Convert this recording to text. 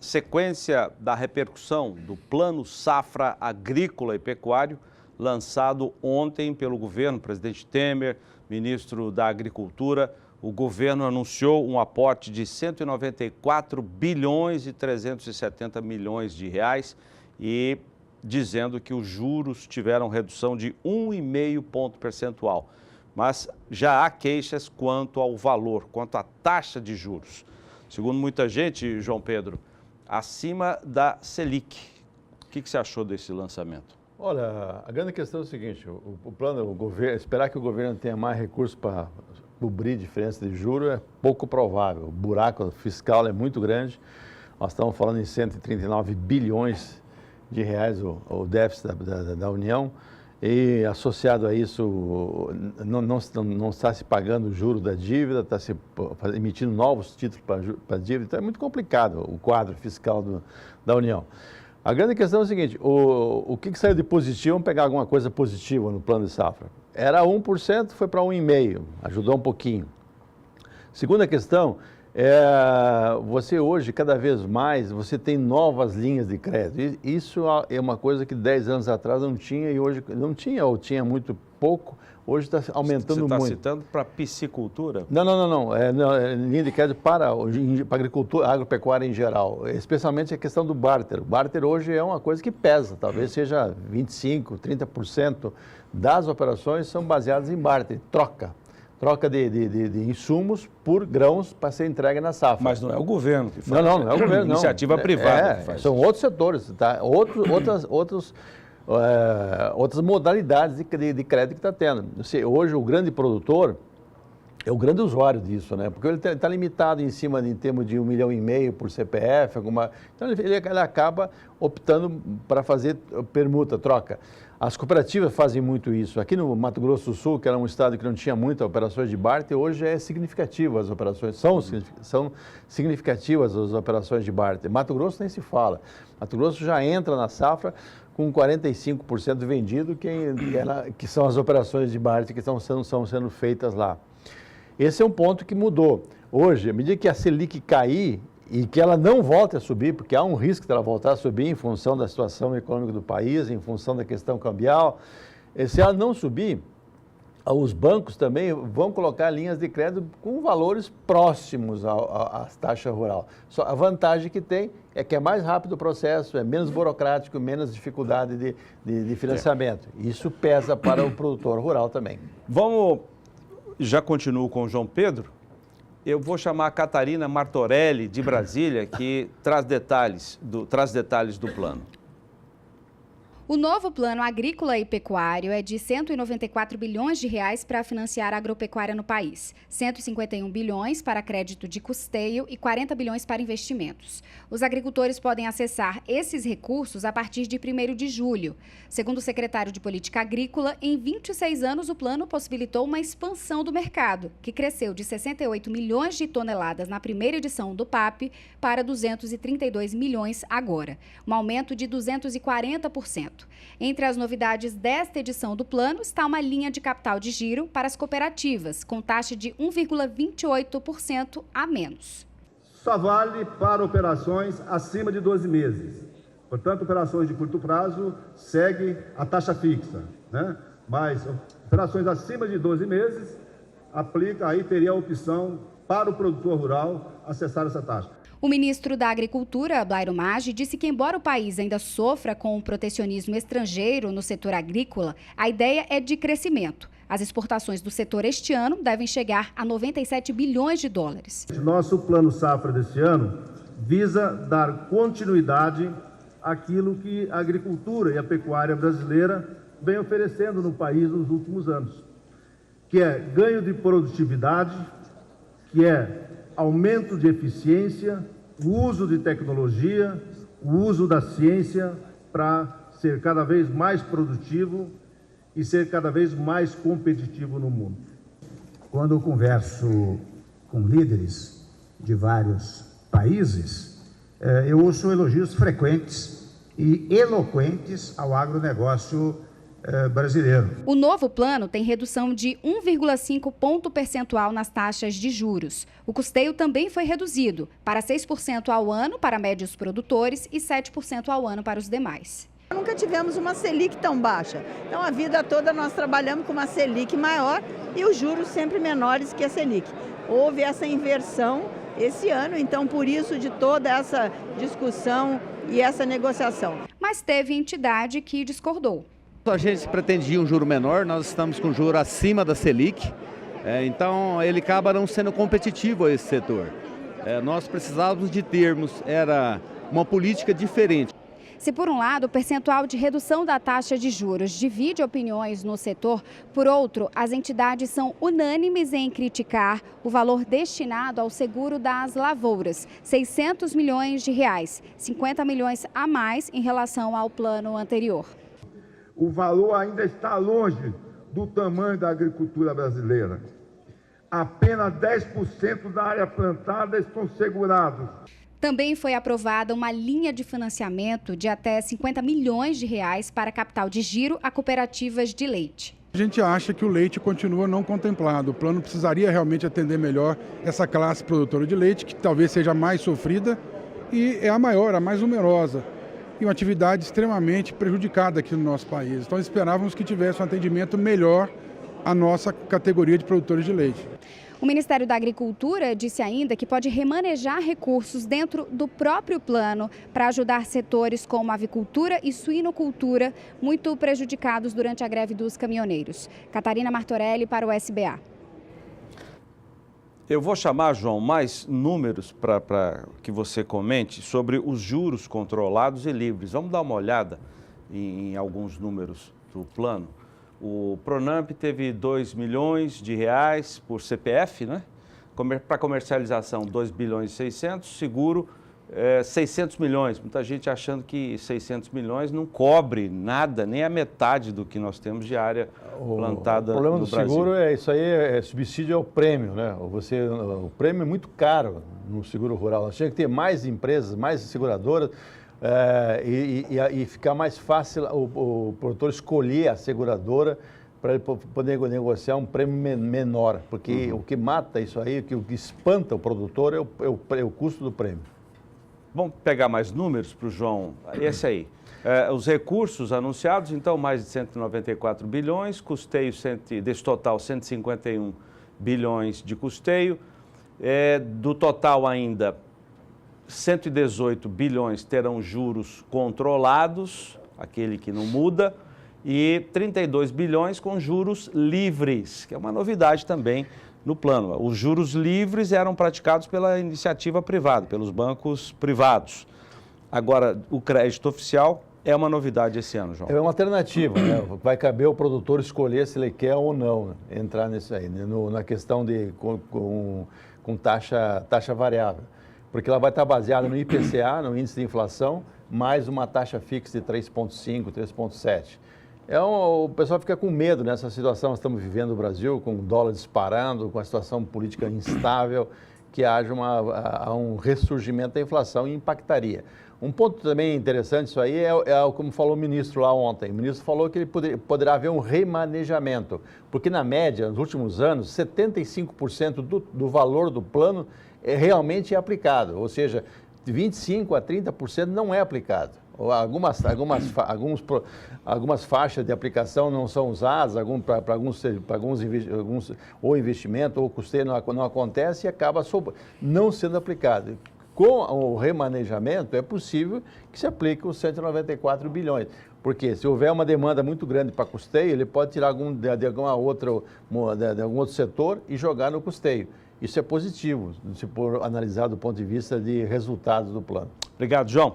sequência da repercussão do Plano Safra Agrícola e Pecuário, lançado ontem pelo governo, presidente Temer, ministro da Agricultura. O governo anunciou um aporte de 194 bilhões e 370 milhões de reais e dizendo que os juros tiveram redução de 1,5 ponto percentual. Mas já há queixas quanto ao valor, quanto à taxa de juros. Segundo muita gente, João Pedro, acima da Selic. O que você achou desse lançamento? Olha, a grande questão é o seguinte, o plano, esperar que o governo tenha mais recursos para cobrir diferença de juros é pouco provável. O buraco fiscal é muito grande. Nós estamos falando em 139 bilhões de reais o déficit da União. E associado a isso, não está se pagando o juro da dívida, está se emitindo novos títulos para a dívida, então é muito complicado o quadro fiscal da União. A grande questão é o seguinte, o que saiu de positivo, vamos pegar alguma coisa positiva no plano de safra. Era 1%, foi para 1,5%, ajudou um pouquinho. Segunda questão, você hoje, cada vez mais, você tem novas linhas de crédito. Isso é uma coisa que 10 anos atrás não tinha e hoje não tinha, ou tinha muito pouco, hoje está aumentando muito. Você está citando para piscicultura? Não. É linha de crédito para agricultura, agropecuária em geral, especialmente a questão do barter. O barter hoje é uma coisa que pesa, talvez seja 25%, 30% das operações são baseadas em barter, troca de insumos por grãos para ser entregue na safra. Mas não é o governo que faz. Não é o governo, não. Iniciativa privada que faz. São outros setores, tá? Outras modalidades de crédito que está tendo. Hoje o grande produtor é o grande usuário disso, né? Porque ele está limitado em termos de 1,5 milhão por CPF, então ele acaba optando para fazer permuta, troca. As cooperativas fazem muito isso. Aqui no Mato Grosso do Sul, que era um estado que não tinha muitas operações de barter, hoje é significativo as operações, são significativas as operações de barter. Mato Grosso nem se fala. Mato Grosso já entra na safra com 45% vendido, que são as operações de barter que estão sendo feitas lá. Esse é um ponto que mudou. Hoje, à medida que a Selic cair, e que ela não volte a subir, porque há um risco de ela voltar a subir em função da situação econômica do país, em função da questão cambial. Se ela não subir, os bancos também vão colocar linhas de crédito com valores próximos à taxa rural. Só a vantagem que tem é que é mais rápido o processo, é menos burocrático, menos dificuldade de financiamento. Isso pesa para o produtor rural também. Já continuo com o João Pedro. Eu vou chamar a Catarina Martorelli, de Brasília, que traz detalhes do plano. O novo Plano Agrícola e Pecuário é de 194 bilhões de reais para financiar a agropecuária no país, 151 bilhões para crédito de custeio e 40 bilhões para investimentos. Os agricultores podem acessar esses recursos a partir de 1º de julho. Segundo o secretário de Política Agrícola, em 26 anos o plano possibilitou uma expansão do mercado, que cresceu de 68 milhões de toneladas na primeira edição do PAP para 232 milhões agora, um aumento de 240%. Entre as novidades desta edição do plano está uma linha de capital de giro para as cooperativas, com taxa de 1,28% a menos. Só vale para operações acima de 12 meses. Portanto, operações de curto prazo segue a taxa fixa, né? Mas operações acima de 12 meses, aí teria a opção para o produtor rural acessar essa taxa. O ministro da Agricultura, Blairo Maggi, disse que, embora o país ainda sofra com o protecionismo estrangeiro no setor agrícola, a ideia é de crescimento. As exportações do setor este ano devem chegar a 97 bilhões de dólares. Nosso plano safra desse ano visa dar continuidade àquilo que a agricultura e a pecuária brasileira vem oferecendo no país nos últimos anos, que é ganho de produtividade, que é aumento de eficiência, o uso de tecnologia, o uso da ciência para ser cada vez mais produtivo e ser cada vez mais competitivo no mundo. Quando eu converso com líderes de vários países, eu ouço elogios frequentes e eloquentes ao agronegócio brasileiro. O novo plano tem redução de 1,5 ponto percentual nas taxas de juros. O custeio também foi reduzido para 6% ao ano para médios produtores e 7% ao ano para os demais. Nunca tivemos uma Selic tão baixa. Então, a vida toda nós trabalhamos com uma Selic maior e os juros sempre menores que a Selic. Houve essa inversão esse ano, então, por isso de toda essa discussão e essa negociação. Mas teve entidade que discordou. A gente pretendia um juro menor, nós estamos com juro acima da Selic, então ele acaba não sendo competitivo a esse setor. Nós precisávamos de termos, era uma política diferente. Se por um lado o percentual de redução da taxa de juros divide opiniões no setor, por outro, as entidades são unânimes em criticar o valor destinado ao seguro das lavouras, R$ 600 milhões, 50 milhões a mais em relação ao plano anterior. O valor ainda está longe do tamanho da agricultura brasileira. Apenas 10% da área plantada estão segurados. Também foi aprovada uma linha de financiamento de até R$ 50 milhões para capital de giro a cooperativas de leite. A gente acha que o leite continua não contemplado. O plano precisaria realmente atender melhor essa classe produtora de leite, que talvez seja a mais sofrida e é a maior, a mais numerosa. E uma atividade extremamente prejudicada aqui no nosso país. Então esperávamos que tivesse um atendimento melhor à nossa categoria de produtores de leite. O Ministério da Agricultura disse ainda que pode remanejar recursos dentro do próprio plano para ajudar setores como avicultura e suinocultura, muito prejudicados durante a greve dos caminhoneiros. Catarina Martorelli para o SBA. Eu vou chamar, João, mais números para que você comente sobre os juros controlados e livres. Vamos dar uma olhada em alguns números do plano. O Pronamp teve R$ 2 milhões por CPF, né? Para comercialização, 2 bilhões e 600, seguro, 600 milhões. Muita gente achando que 600 milhões não cobre nada, nem a metade do que nós temos de área plantada no Brasil. O problema do seguro é isso aí, subsídio ao prêmio, né? O prêmio é muito caro no seguro rural. Nós tínhamos que ter mais empresas, mais seguradoras, e ficar mais fácil o produtor escolher a seguradora para ele poder negociar um prêmio menor, porque o que mata isso aí, o que espanta o produtor é o custo do prêmio. Vamos pegar mais números para o João. Esse aí. Os recursos anunciados, então, mais de 194 bilhões, custeio desse total 151 bilhões de custeio. Do total ainda, 118 bilhões terão juros controlados, aquele que não muda, e 32 bilhões com juros livres, que é uma novidade também no plano. Os juros livres eram praticados pela iniciativa privada, pelos bancos privados. Agora, o crédito oficial é uma novidade esse ano, João. É uma alternativa, né? Vai caber ao produtor escolher se ele quer ou não entrar nisso aí, né? Na questão de com taxa variável. Porque ela vai estar baseada no IPCA, no índice de inflação, mais uma taxa fixa de 3,5, 3,7. O pessoal fica com medo nessa situação que estamos vivendo no Brasil, com o dólar disparando, com a situação política instável, que haja um ressurgimento da inflação e impactaria. Um ponto também interessante isso aí como falou o ministro lá ontem. O ministro falou que ele poderá haver um remanejamento, porque na média, nos últimos anos, 75% do valor do plano realmente é aplicado, ou seja, de 25% a 30% não é aplicado. Algumas faixas de aplicação não são usadas, para alguns ou investimento ou custeio não acontece e acaba não sendo aplicado. Com o remanejamento é possível que se aplique os 194 bilhões. Porque se houver uma demanda muito grande para custeio, ele pode tirar de algum outro setor e jogar no custeio. Isso é positivo, se for analisar do ponto de vista de resultados do plano. Obrigado, João.